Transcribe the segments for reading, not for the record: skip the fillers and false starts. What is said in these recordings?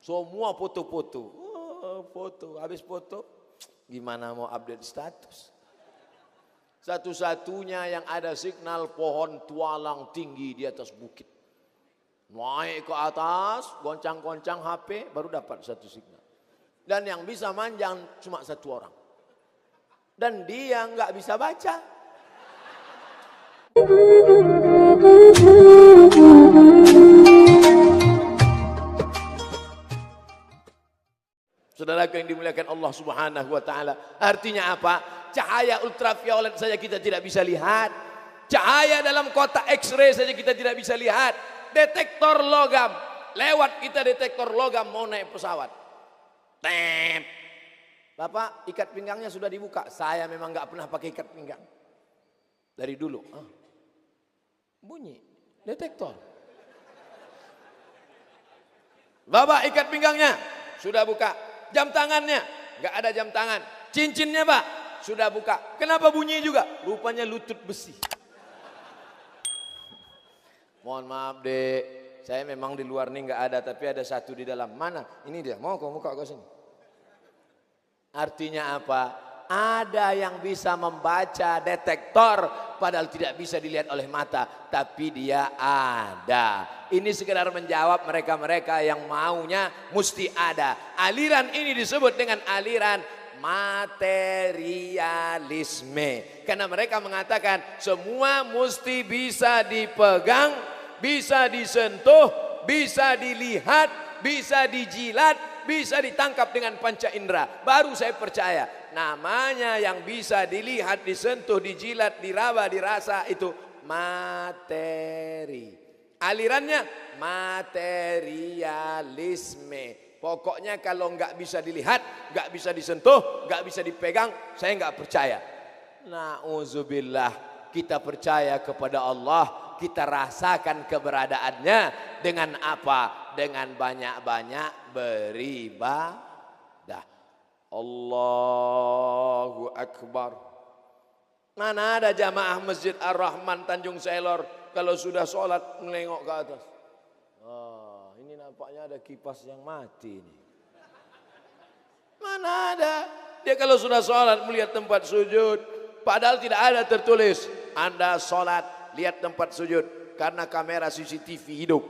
Semua foto-foto. Foto, habis foto, gimana mau update status? Satu-satunya yang ada signal pohon tualang tinggi di atas bukit. Naik ke atas, goncang-goncang HP, baru dapat satu signal. Dan yang bisa manjang cuma satu orang. Dan dia nggak bisa baca. Saudaraku yang dimuliakan Allah Subhanahu wa taala. Artinya apa? Cahaya ultraviolet saja kita tidak bisa lihat. Cahaya dalam kotak X-ray saja kita tidak bisa lihat. Detektor logam, lewat kita detektor logam mau naik pesawat. Tep. Bapak, ikat pinggangnya sudah dibuka. Saya memang nggak pernah pakai ikat pinggang dari dulu. Bunyi detektor. Bapak, ikat pinggangnya sudah buka. Jam tangannya nggak ada jam tangan. Cincinnya Pak sudah buka. Kenapa bunyi juga? Rupanya lutut besi. Mohon maaf Dek, saya memang di luar nih nggak ada, tapi ada satu di dalam. Mana? Ini dia. Mau kau buka ke sini. Artinya apa? Ada yang bisa membaca detektor padahal tidak bisa dilihat oleh mata, tapi dia ada. Ini sekedar menjawab mereka-mereka yang maunya mesti ada. Aliran ini disebut dengan aliran materialisme. Karena mereka mengatakan semua mesti bisa dipegang, bisa disentuh, bisa dilihat, bisa dijilat, bisa ditangkap dengan panca indera. Baru saya percaya. Namanya yang bisa dilihat, disentuh, dijilat, diraba, dirasa itu materi. Alirannya materialisme. Pokoknya kalau nggak bisa dilihat, nggak bisa disentuh, nggak bisa dipegang, saya nggak percaya. Nauzubillah, kita percaya kepada Allah, kita rasakan keberadaannya dengan apa? Dengan banyak-banyak beribadah. Allahu Akbar. Mana ada jamaah Masjid Ar-Rahman Tanjung Selor kalau sudah sholat menengok ke atas. Ini nampaknya ada kipas yang mati nih. Mana ada? Dia kalau sudah sholat melihat tempat sujud, padahal tidak ada tertulis Anda sholat lihat tempat sujud karena kamera CCTV hidup.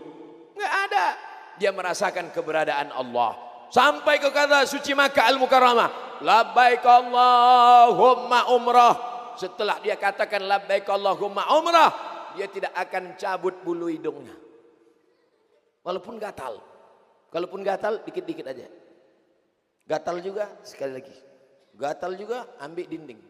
Nggak ada. Dia merasakan keberadaan Allah. Sampai ke kata suci Makkah Al-Mukarramah, labbaik Allahumma umrah. Setelah dia katakan labbaik Allahumma umrah, dia tidak akan cabut bulu hidungnya. Walaupun gatal. Kalaupun gatal dikit-dikit aja. Gatal juga sekali lagi. Gatal juga ambil dinding.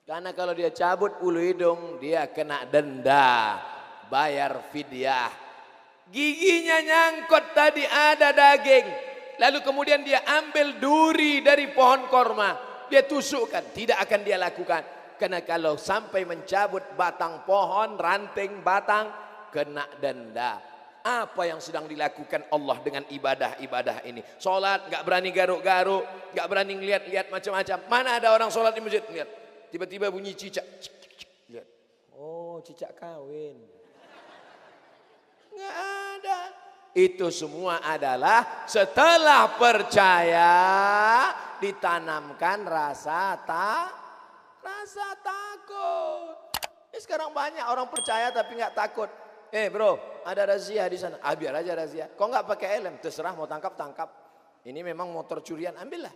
Karena kalau dia cabut bulu hidung, dia kena denda, bayar fidyah. Giginya nyangkut tadi ada daging. Lalu kemudian dia ambil duri dari pohon korma. Dia tusukkan. Tidak akan dia lakukan. Karena kalau sampai mencabut batang pohon, ranting batang, kena denda. Apa yang sedang dilakukan Allah dengan ibadah-ibadah ini? Solat gak berani garuk-garuk, gak berani ngeliat-liat macam-macam. Mana ada orang solat di masjid? Lihat. Tiba-tiba bunyi cicak. Lihat. Oh, cicak kawin. Nggak ada. Itu semua adalah setelah percaya ditanamkan rasa takut. Sekarang banyak orang percaya tapi nggak takut. Bro, ada razia di sana. Biar aja razia. Kok nggak pakai helm? Terserah mau tangkap. Ini memang motor curian, ambillah.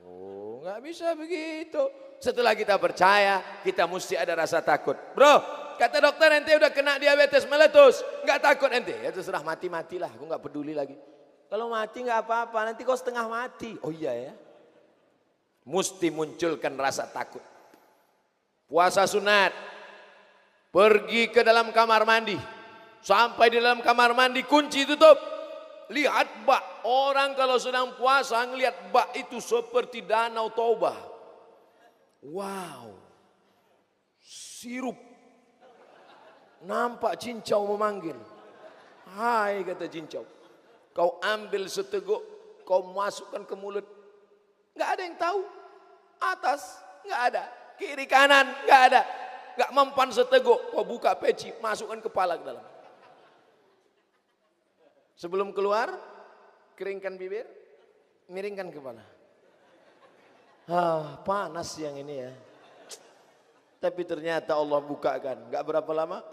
Oh, nggak bisa begitu. Setelah kita percaya, kita mesti ada rasa takut. Bro, kata dokter ente udah kena diabetes meletus, nggak takut ente? Ya terserah, matilah, aku nggak peduli lagi. Kalau mati nggak apa-apa, nanti kau setengah mati. Oh iya ya. Mesti munculkan rasa takut. Puasa sunat, pergi ke dalam kamar mandi, sampai di dalam kamar mandi kunci tutup. Lihat bak, orang kalau sedang puasa ngelihat bak itu seperti danau Taubah. Wow, sirup. Nampak cincau memanggil. Hai, kata cincau. Kau ambil seteguk, kau masukkan ke mulut. Nggak ada yang tahu. Atas, nggak ada. Kiri kanan, nggak ada. Nggak mempan seteguk, kau buka peci, masukkan kepala ke dalam. Sebelum keluar, keringkan bibir, miringkan kepala. Panas yang ini ya. Tapi ternyata Allah bukakan, nggak berapa lama.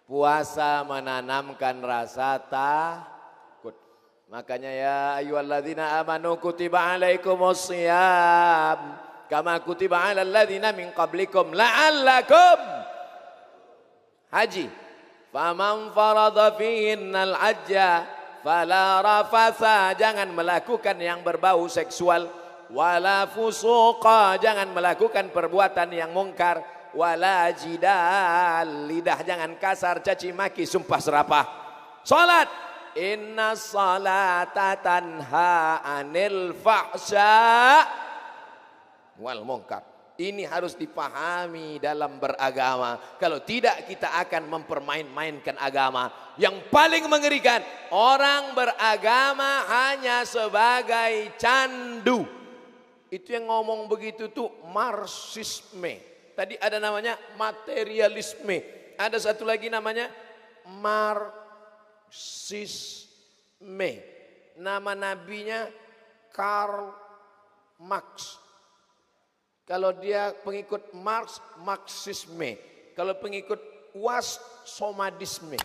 Puasa menanamkan rasa takut. Makanya ya ayyuhalladzina amanu kutiba alaikumus shiyam kama kutiba alal ladzina min qablikum la'allakum haji. Faman farada fihinnal hajja fala rafasa, jangan melakukan yang berbau seksual, wala fusuqa, jangan melakukan perbuatan yang mungkar, wala jidal, lidah jangan kasar, caci maki, sumpah serapah. Salat, inna salata tanha anil fahsya wal munkar. Ini harus dipahami dalam beragama. Kalau tidak kita akan mempermain-mainkan agama. Yang paling mengerikan, orang beragama hanya sebagai candu. Itu yang ngomong begitu tuh marxisme. Tadi ada namanya materialisme. Ada satu lagi namanya marxisme. Nama nabinya Karl Marx. Kalau dia pengikut Marx, Marxisme. Kalau pengikut Was, Somadisme.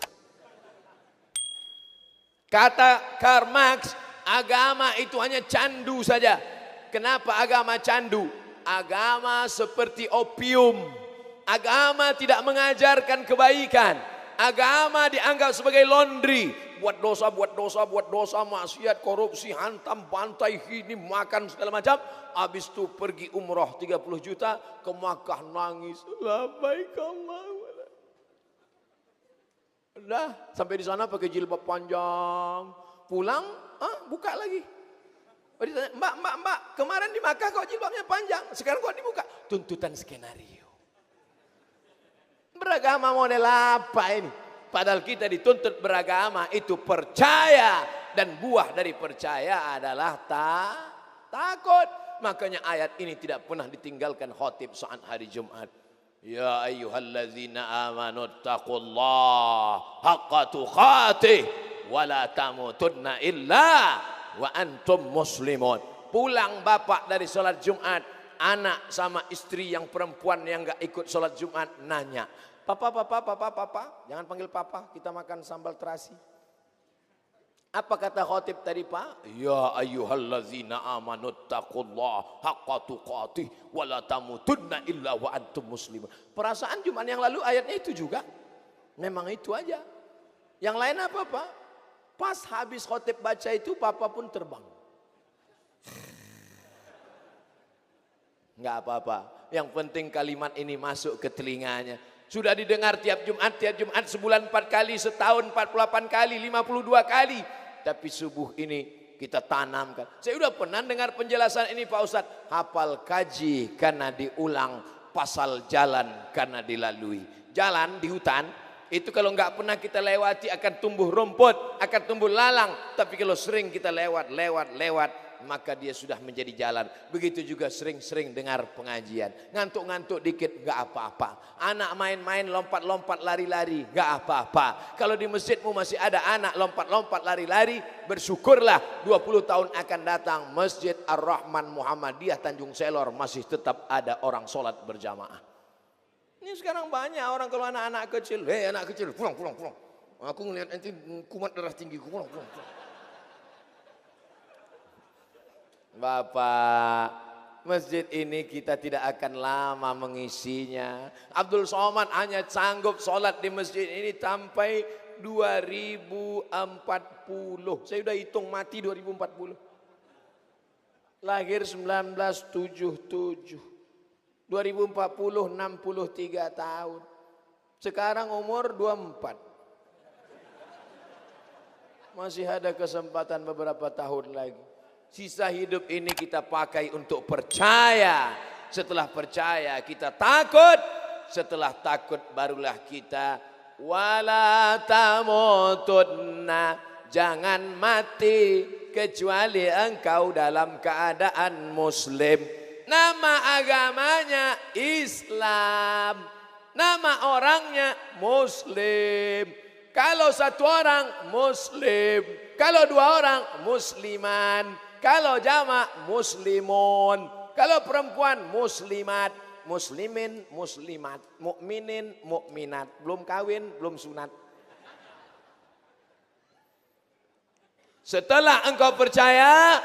Kata Karl Marx, agama itu hanya candu saja. Kenapa agama candu? Agama seperti opium. Agama tidak mengajarkan kebaikan. Agama dianggap sebagai laundry. Buat dosa, maksiat, korupsi, hantam, bantai, ini makan segala macam. Habis itu pergi umroh 30 juta ke Makkah nangis. Labbaik Allahumma. Udah sampai di sana pakai jilbab panjang. Pulang, buka lagi. Ditanya, mbak, kemarin di Makkah kok jilbabnya panjang, sekarang kok dibuka? Tuntutan skenario. Beragama model apa ini? Padahal kita dituntut beragama itu percaya, dan buah dari percaya adalah takut. Makanya ayat ini tidak pernah ditinggalkan khatib saat hari Jumat. Ya ayyuhalladzina amanu taqullaha haqqa tuqatih wa la tamutunna illa wa antum muslimun. Pulang bapak dari sholat Jumat, anak sama istri yang perempuan yang gak ikut sholat Jumat nanya, Papa, jangan panggil papa, kita makan sambal terasi. Apa kata khotib tadi Pak? Ya ayyuhallazina amanu taqullaha haqqa tuqatih wa la tamutunna illa wa antum muslimun. Perasaan Jumat yang lalu ayatnya itu juga. Memang itu aja. Yang lain apa Pak? Pas habis khotib baca itu papa pun terbang. Enggak apa-apa. Yang penting kalimat ini masuk ke telinganya. Sudah didengar tiap Jumat sebulan 4 kali, setahun 48 kali, 52 kali. Tapi subuh ini kita tanamkan. Saya sudah pernah dengar penjelasan ini Pak Ustadz. Hafal kaji karena diulang, pasal jalan karena dilalui. Jalan di hutan, itu kalau nggak pernah kita lewati akan tumbuh rumput, akan tumbuh lalang. Tapi kalau sering kita lewat, maka dia sudah menjadi jalan. Begitu juga sering-sering dengar pengajian. Ngantuk-ngantuk dikit gak apa-apa. Anak main-main lompat-lompat lari-lari gak apa-apa. Kalau di masjidmu masih ada anak lompat-lompat lari-lari, bersyukurlah 20 tahun akan datang Masjid Ar-Rahman Muhammadiyah Tanjung Selor masih tetap ada orang sholat berjamaah. Ini sekarang banyak orang kalau anak-anak kecil, anak kecil pulang. Aku ngeliat nanti kumat darah tinggi, pulang. Bapak, masjid ini kita tidak akan lama mengisinya. Abdul Somad hanya sanggup sholat di masjid ini sampai 2040. Saya sudah hitung mati 2040. Lahir 1977. 2040 63 tahun. Sekarang umur 24. Masih ada kesempatan beberapa tahun lagi. Sisa hidup ini kita pakai untuk percaya. Setelah percaya kita takut. Setelah takut barulah kita wala tamutunna, jangan mati kecuali engkau dalam keadaan muslim. Nama agamanya Islam. Nama orangnya Muslim. Kalau satu orang Muslim. Kalau dua orang Musliman. Kalau jamak Muslimun. Kalau perempuan Muslimat. Muslimin, Muslimat. Mukminin, mukminat. Belum kawin, belum sunat. Setelah engkau percaya,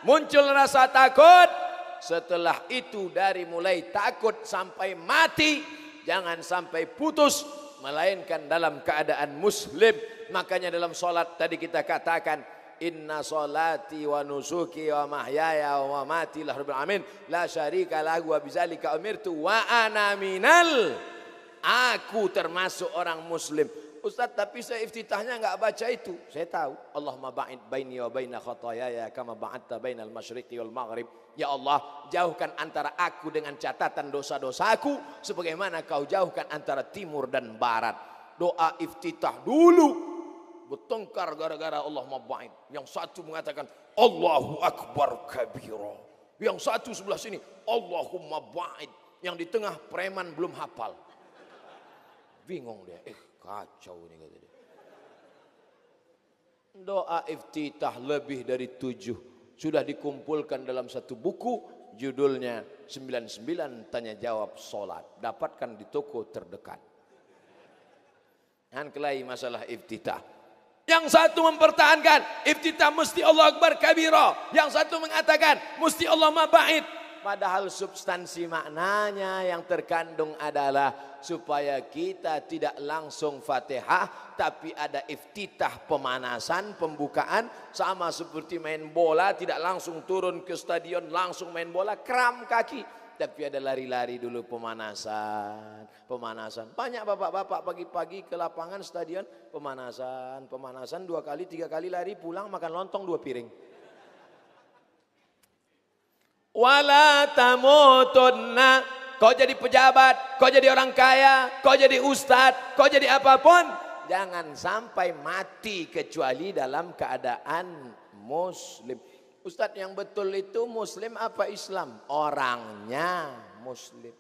muncul rasa takut. Setelah itu dari mulai takut sampai mati, jangan sampai putus, melainkan dalam keadaan muslim. Makanya dalam solat tadi kita katakan, inna solati wa nusuki wa mahyaya wa mamati lillahi rabbil alamin la syarika lahu wa bidzalika umirtu wa ana minal. Aku termasuk orang muslim. Ustaz, tapi saya iftitahnya enggak baca itu. Saya tahu. Allahumma ba'id baini wa baina khataayaya kama ba'adta bainal masyriqi wal maghrib. Ya Allah, jauhkan antara aku dengan catatan dosa-dosaku sebagaimana kau jauhkan antara timur dan barat. Doa iftitah dulu bertengkar gara-gara Allahumma ba'id. Yang satu mengatakan Allahu akbar kabira. Yang satu sebelah sini Allahumma ba'id. Yang di tengah preman belum hafal. Bingung dia. Kacau ini kata dia. Doa iftitah lebih dari 7 sudah dikumpulkan dalam satu buku, judulnya 99 tanya jawab solat. Dapatkan di toko terdekat. Dan kelahi masalah iftitah. Yang satu mempertahankan iftitah mesti Allah akbar kabira. Yang satu mengatakan mesti Allah maba'id. Padahal substansi maknanya yang terkandung adalah supaya kita tidak langsung Fatihah, tapi ada iftitah, pemanasan, pembukaan, sama seperti main bola, tidak langsung turun ke stadion langsung main bola, kram kaki, tapi ada lari-lari dulu, pemanasan. Banyak bapak-bapak pagi-pagi ke lapangan stadion, pemanasan 2 kali 3 kali lari, pulang makan lontong 2 piring. Wala tamutunna. Kau jadi pejabat, kau jadi orang kaya, kau jadi ustadz, kau jadi apapun, jangan sampai mati kecuali dalam keadaan muslim. Ustadz, yang betul itu muslim apa Islam? Orangnya muslim,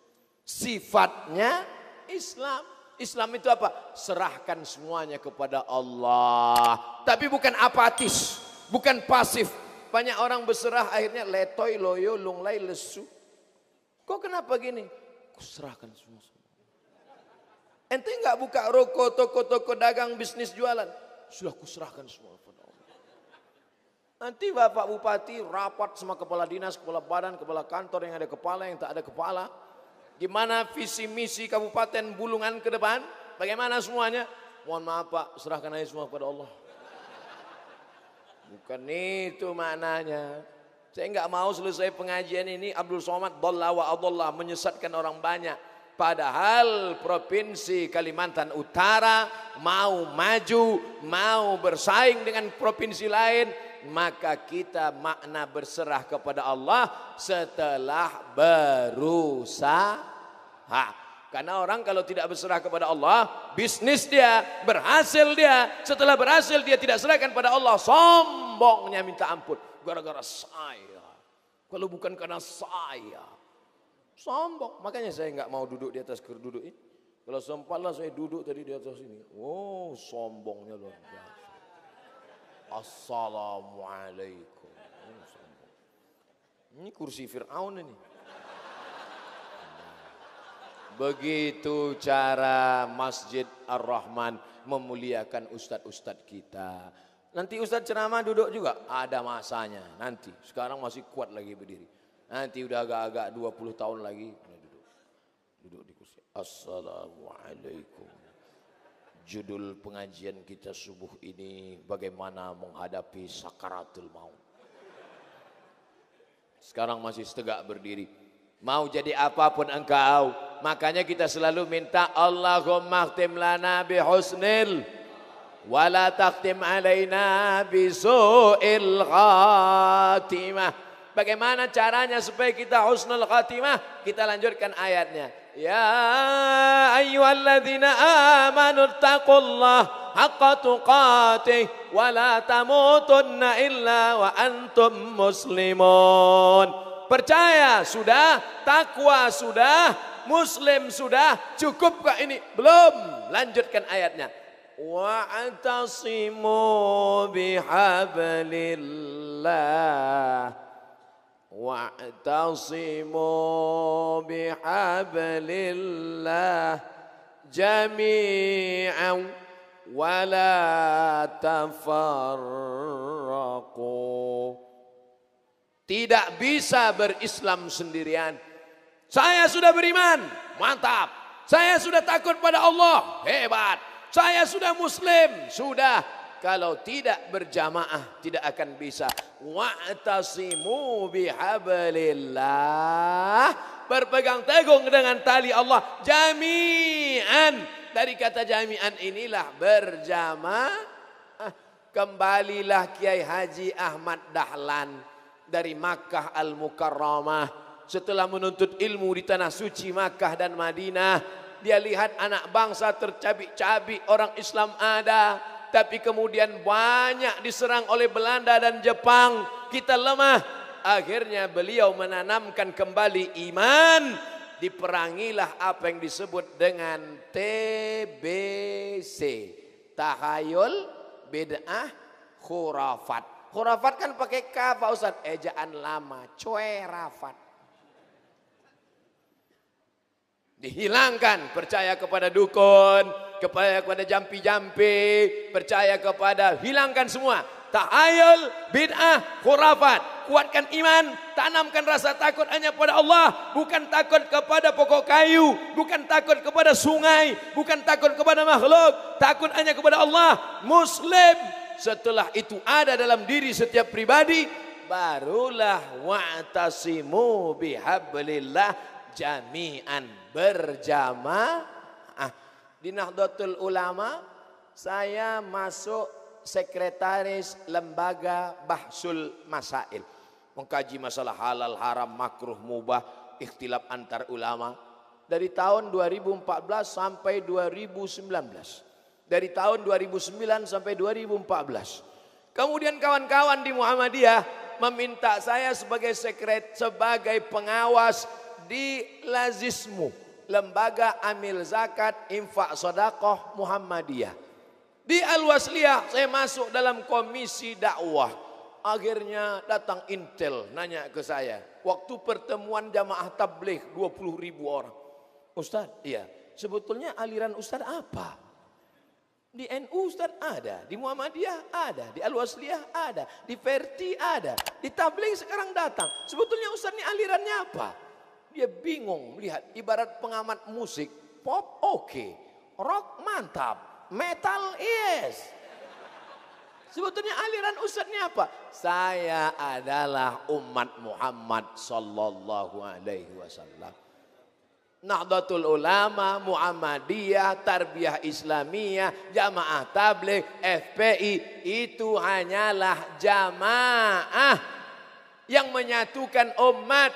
sifatnya Islam. Islam itu apa? Serahkan semuanya kepada Allah. Tapi bukan apatis, bukan pasif. Banyak orang berserah akhirnya letoy, loyo, lunglai, lesu. Kok kenapa gini? Kuserahkan semua. Ente enggak buka roko, toko-toko dagang, bisnis jualan. Sudah kuserahkan semua kepada Allah. Nanti Bapak Bupati rapat sama kepala dinas, kepala badan, kepala kantor yang ada kepala, yang tak ada kepala. Gimana visi misi Kabupaten Bulungan ke depan? Bagaimana semuanya? Mohon maaf Pak, serahkan aja semua kepada Allah. Bukan itu maknanya. Saya enggak mau selesai pengajian ini Abdul Somad dhalla wa adalla, menyesatkan orang banyak. Padahal Provinsi Kalimantan Utara mau maju, mau bersaing dengan provinsi lain, maka kita makna berserah kepada Allah setelah berusaha. Karena orang kalau tidak berserah kepada Allah, bisnis dia, berhasil dia, setelah berhasil dia tidak serahkan pada Allah, sombongnya minta ampun. Gara-gara saya, kalau bukan karena saya, sombong. Makanya saya nggak mau duduk di atas duduk ini. Kalau sempatlah saya duduk tadi di atas ini. Oh, sombongnya luar biasa. Assalamualaikum. Ini kursi Fir'aun ini. Begitu cara Masjid Ar-Rahman memuliakan ustadz-ustadz kita. Nanti ustadz ceramah duduk juga, ada masanya nanti. Sekarang masih kuat lagi berdiri. Nanti udah agak-agak 20 tahun lagi duduk di kursi. Assalamualaikum. Judul pengajian kita subuh ini bagaimana menghadapi sakaratul maut. Sekarang masih tegak berdiri. Mau jadi apapun engkau, makanya kita selalu minta Allahumma khtim lana bihusnil wala takhtim alaina bisu'il khatimah. Bagaimana caranya supaya kita husnul khatimah? Kita lanjutkan ayatnya. Ya ayyuhalladzina amanu taqullaha haqqa tuqatih wa la tamutunna illa wa antum muslimun. Percaya sudah, takwa sudah, Muslim sudah, cukupkah ini? Belum. Lanjutkan ayatnya. Wa'tasimu bihablillah. Wa'tasimu bihablillah jami'an wa la tafarraqu. Tidak bisa berislam sendirian. Saya sudah beriman, mantap. Saya sudah takut pada Allah, hebat. Saya sudah muslim, sudah. Kalau tidak berjamaah tidak akan bisa. Wa'tasimu bihablillah. Berpegang teguh dengan tali Allah. Jami'an. Dari kata jami'an inilah berjamaah. Kembalilah Kiai Haji Ahmad Dahlan dari Makkah Al-Mukarramah. Setelah menuntut ilmu di tanah suci Makkah dan Madinah, dia lihat anak bangsa tercabik-cabik, orang Islam ada. Tapi kemudian banyak diserang oleh Belanda dan Jepang. Kita lemah. Akhirnya beliau menanamkan kembali iman. Diperangilah apa yang disebut dengan TBC. Tahayul, bid'ah, khurafat. Khurafat kan pakai K Pak Ustaz. Ejaan lama. Cuerafat. Dihilangkan, percaya kepada dukun, kepada jampi-jampi, percaya kepada, hilangkan semua. Tahayul, bid'ah, khurafat. Kuatkan iman, tanamkan rasa takut hanya pada Allah. Bukan takut kepada pokok kayu, bukan takut kepada sungai, bukan takut kepada makhluk. Takut hanya kepada Allah. Muslim. Setelah itu ada dalam diri setiap pribadi, barulah wa'tasimu bihablillah jami'an, berjamaah. Di Nahdlatul Ulama saya masuk sekretaris lembaga Bahsul Masail, mengkaji masalah halal, haram, makruh, mubah, ikhtilaf antar ulama dari tahun 2014 sampai 2019. Dari tahun 2009 sampai 2014. Kemudian kawan-kawan di Muhammadiyah meminta saya sebagai pengawas di Lazismu, lembaga amil zakat infak sedekah Muhammadiyah. Di Al-Wasliyah saya masuk dalam komisi dakwah. Akhirnya datang intel nanya ke saya, waktu pertemuan jamaah tabligh 20.000 orang. Ustaz, iya, sebetulnya aliran Ustaz apa? Di NU Ustaz ada, di Muhammadiyah ada, di Al-Wasliyah ada, di Verti ada, di tabligh sekarang datang. Sebetulnya Ustaz ini alirannya apa? Dia bingung melihat, ibarat pengamat musik, pop oke, rock mantap, metal yes. Sebetulnya aliran Ustadznya apa? Saya adalah umat Muhammad sallallahu alaihi wasallam. Nahdlatul Ulama, Muhammadiyah, Tarbiyah Islamiyah, Jamaah Tabligh, FPI itu hanyalah jamaah yang menyatukan umat.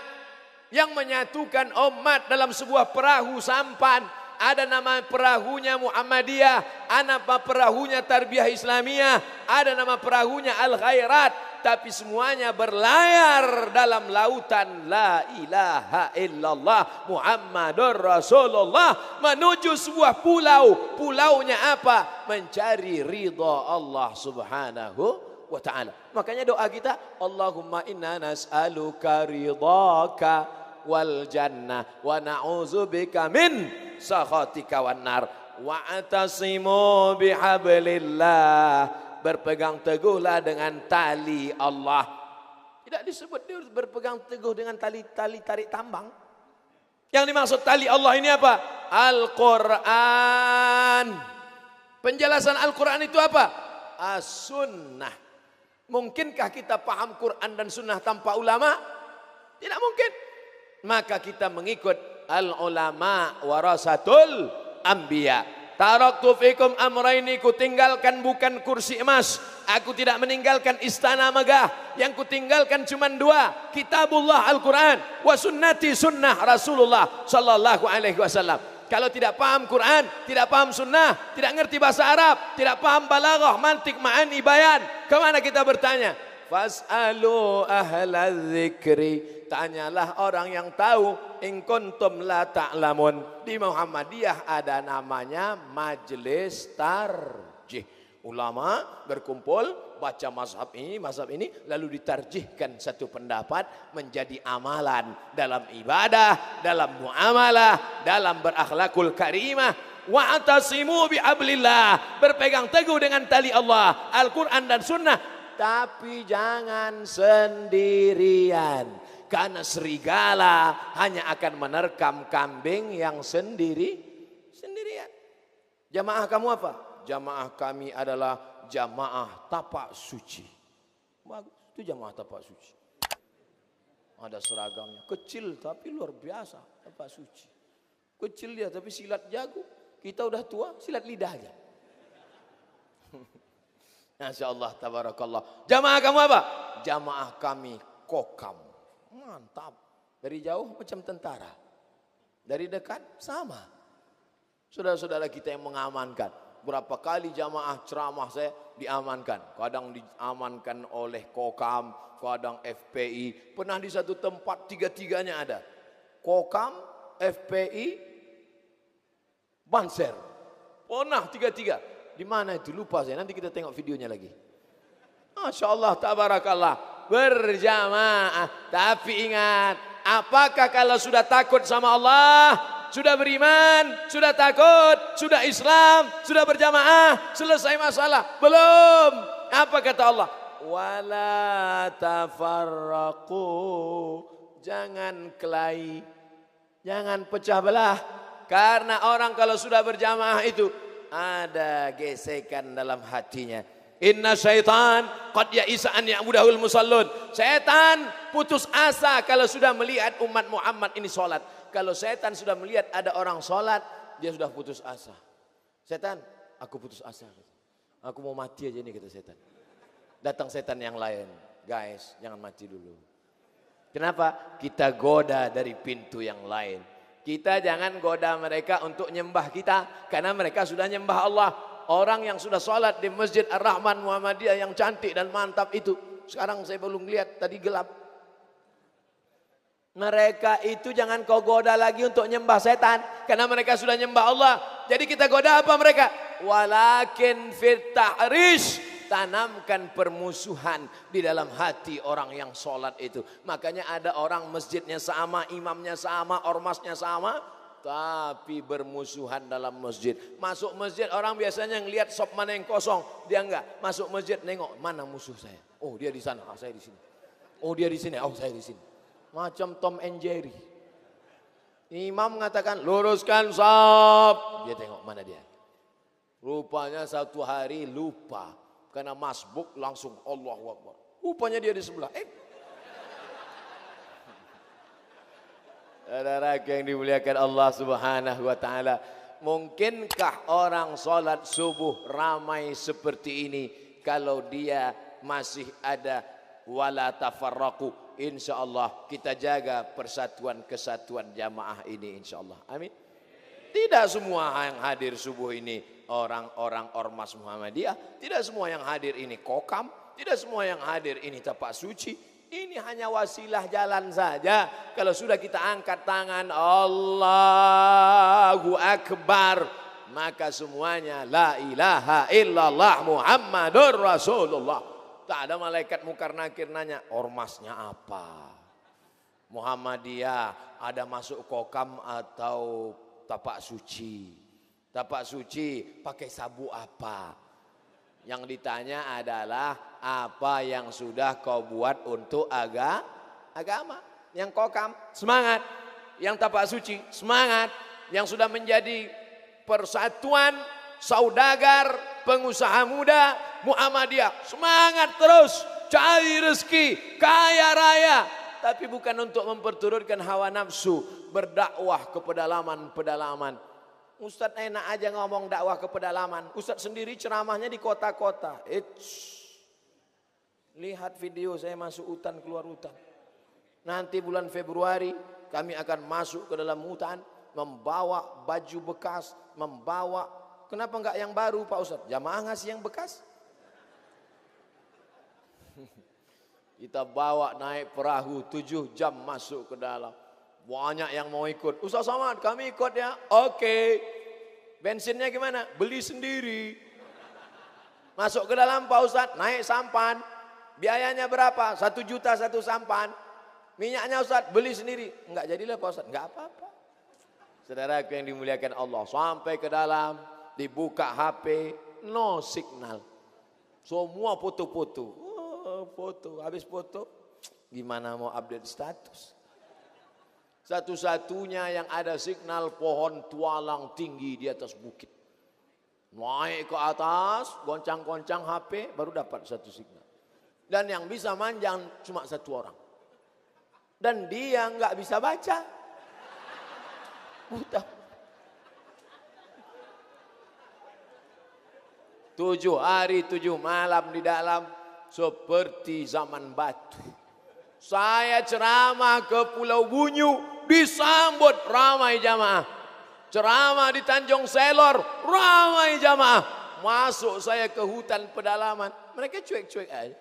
Yang menyatukan umat dalam sebuah perahu sampan. Ada nama perahunya Muhammadiyah, ada nama perahunya Tarbiyah Islamiyah, ada nama perahunya Al-Khairat. Tapi semuanya berlayar dalam lautan La ilaha illallah Muhammadur Rasulullah menuju sebuah pulau. Pulaunya apa? Mencari ridha Allah subhanahu wa ta'ala. Makanya doa kita, Allahumma inna nas'aluka ridhaka wal jannah wa na'udzubika min sakhatika wan nar. Wa'tasimu bihablillah, berpegang teguhlah dengan tali Allah. Tidak disebut dia berpegang teguh dengan tali-tali tarik tambang. Yang dimaksud tali Allah ini apa? Al-Quran. Penjelasan Al-Quran itu apa? As-Sunnah. Mungkinkah kita paham Quran dan Sunnah tanpa ulama? Tidak mungkin. Maka kita mengikut al-ulama warasatul anbiya. Taraktu fikum amraini, ku tinggalkan bukan kursi emas, aku tidak meninggalkan istana megah. Yang ku tinggalkan cuma dua, kitabullah Al-Quran, wa sunnati sunnah Rasulullah sallallahu alaihi wasallam. Kalau tidak paham Quran, tidak paham sunnah, tidak ngerti bahasa Arab, tidak paham balaghah, mantik, ma'ani, bayan, kemana kita bertanya? Fas'alu ahla dzikri tanyalah orang yang tahu. In kuntum la ta'lamun. Di Muhammadiyah ada namanya majelis tarjih. Ulama berkumpul, baca mazhab ini, lalu ditarjihkan satu pendapat menjadi amalan dalam ibadah, dalam muamalah, dalam berakhlakul karimah. Wa'tasimu bihablillah, berpegang teguh dengan tali Allah, Al-Quran dan Sunnah. Tapi jangan sendirian, karena serigala hanya akan menerkam kambing yang sendirian. Jamaah kamu apa? Jamaah kami adalah jamaah tapak suci. Bagus, itu jamaah tapak suci. Ada seragamnya, kecil tapi luar biasa, tapak suci. Kecil dia tapi silat jago. Kita udah tua, silat lidah aja. Masya Allah, tabarakallah. Jamaah kamu apa? Jamaah kami kokam. Mantap. Dari jauh macam tentara. Dari dekat sama. Saudara-saudara kita yang mengamankan. Berapa kali jamaah ceramah saya diamankan. Kadang diamankan oleh Kokam, kadang FPI. Pernah di satu tempat tiga-tiganya ada. Kokam, FPI, Banser. Pernah tiga-tiga. Di mana itu? Lupa saya. Nanti kita tengok videonya lagi. Masya Allah, tabarakallah. Berjamaah. Tapi ingat, apakah kalau sudah takut sama Allah, sudah beriman, sudah takut, sudah Islam, sudah berjamaah, selesai masalah? Belum. Apa kata Allah? Wala tafarraqu. Jangan kelahi, jangan pecah belah. Karena orang kalau sudah berjamaah itu ada gesekan dalam hatinya. Inna syaitan qad ya'isa an ya'budahul musallun. Setan putus asa kalau sudah melihat umat Muhammad ini sholat. Kalau setan sudah melihat ada orang sholat, dia sudah putus asa. Setan, aku putus asa. Aku mau mati aja ini, kata setan. Datang setan yang lain. Guys, jangan mati dulu. Kenapa? Kita goda dari pintu yang lain. Kita jangan goda mereka untuk nyembah kita. Karena mereka sudah nyembah Allah. Orang yang sudah sholat di Masjid Ar-Rahman Muhammadiyah yang cantik dan mantap itu. Sekarang saya belum lihat, tadi gelap. Mereka itu jangan kau goda lagi untuk nyembah setan. Karena mereka sudah nyembah Allah. Jadi kita goda apa mereka? Walakin fit tahrish. Tanamkan permusuhan di dalam hati orang yang sholat itu. Makanya ada orang masjidnya sama, imamnya sama, ormasnya sama. Tapi bermusuhan dalam masjid. Masuk masjid orang biasanya ngelihat sop mana yang kosong. Dia enggak. Masuk masjid nengok mana musuh saya. Oh dia di sana, saya di sini. Oh dia di sini, oh saya di sini. Macam Tom and Jerry. Imam mengatakan luruskan saf. Dia tengok mana dia. Rupanya satu hari lupa. Karena masbuk langsung Allahu Akbar. Rupanya dia di sebelah. Saudara yang dimuliakan Allah Subhanahu wa taala. Mungkinkah orang sholat subuh ramai seperti ini kalau dia masih ada wala tafarraqu? InsyaAllah kita jaga persatuan kesatuan jamaah ini insyaAllah. Amin. Tidak semua yang hadir subuh ini orang-orang ormas Muhammadiyah. Tidak semua yang hadir ini kokam. Tidak semua yang hadir ini tapak suci. Ini hanya wasilah jalan saja. Kalau sudah kita angkat tangan Allahu Akbar, maka semuanya la ilaha illallah Muhammadur Rasulullah. Tak ada malaikat mungkar nakir nanya, ormasnya apa? Muhammadiyah ada masuk kokam atau tapak suci? Tapak suci pakai sabu apa? Yang ditanya adalah apa yang sudah kau buat untuk agama. Yang kokam semangat, yang tapak suci semangat, yang sudah menjadi persatuan saudagar, pengusaha muda Muhammadiyah semangat terus cari rezeki kaya raya, tapi bukan untuk memperturutkan hawa nafsu, berdakwah ke pedalaman-pedalaman. Ustadz enak aja ngomong dakwah ke pedalaman. Ustadz sendiri ceramahnya di kota-kota. Lihat video saya masuk hutan keluar hutan. Nanti bulan Februari kami akan masuk ke dalam hutan, membawa baju bekas, membawa. Kenapa enggak yang baru Pak Ustadz? Jamaah ngasih yang bekas. Kita bawa naik perahu 7 jam masuk ke dalam. Banyak yang mau ikut. Ustaz Somad, kami ikut ya. Oke. Bensinnya gimana? Beli sendiri. Masuk ke dalam Pak Ustaz, naik sampan. Biayanya berapa? 1 juta 1 sampan. Minyaknya Ustaz, beli sendiri. Enggak jadilah Pak Ustaz. Enggak apa-apa. Saudaraku yang dimuliakan Allah. Sampai ke dalam, dibuka HP, no signal. Semua foto-foto. Foto, habis foto, gimana mau update status? Satu-satunya yang ada signal pohon tualang tinggi di atas bukit. Naik ke atas, goncang-goncang HP, baru dapat 1 signal. Dan yang bisa manjang cuma 1 orang. Dan dia nggak bisa baca. Buta. 7 hari 7 malam di dalam. Seperti zaman batu. Saya ceramah ke Pulau Bunyu, disambut ramai jamaah. Ceramah di Tanjung Selor, ramai jamaah. Masuk saya ke hutan pedalaman, mereka cuek-cuek aja.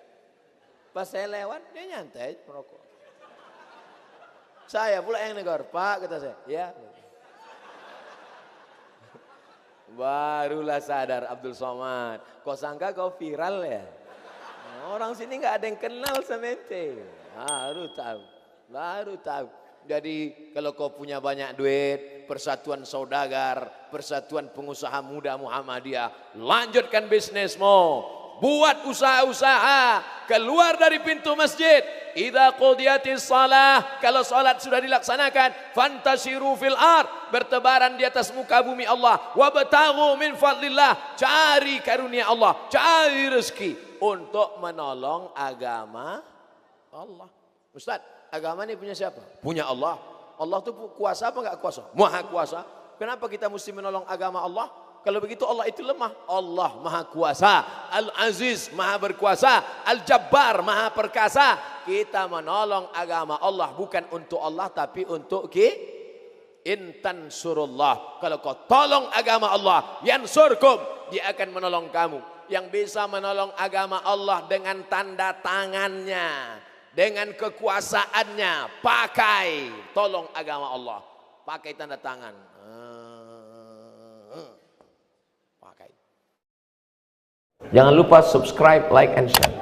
Pas saya lewat, dia nyantai merokok. Saya pula yang negor, Pak, kata saya. Ya. Barulah sadar Abdul Somad. Kau sangka kau viral ya? Orang sini nggak ada yang kenal sama ente. Baru tahu. Jadi kalau kau punya banyak duit, Persatuan Saudagar, Persatuan Pengusaha Muda Muhammadiyah, lanjutkan bisnismu, buat usaha-usaha, keluar dari pintu masjid. Idza qudiyatis shalah, kalau salat sudah dilaksanakan, fantashiru fil ard, bertebaran di atas muka bumi Allah, wabtaghu min fadlillah, cari karunia Allah, cari rezeki untuk menolong agama Allah. Ustaz, agama ini punya siapa? Punya Allah. Allah itu kuasa apa enggak kuasa? Maha kuasa. Kenapa kita mesti menolong agama Allah? Kalau begitu Allah itu lemah. Allah maha kuasa, Al-Aziz maha berkuasa, Al-Jabbar maha perkasa. Kita menolong agama Allah bukan untuk Allah tapi untuk intan surullah. Kalau kau tolong agama Allah, yansurkum, dia akan menolong kamu. Yang bisa menolong agama Allah dengan tanda tangannya, dengan kekuasaannya, pakai tolong agama Allah, pakai tanda tangan, pakai. Jangan lupa subscribe, like, and share.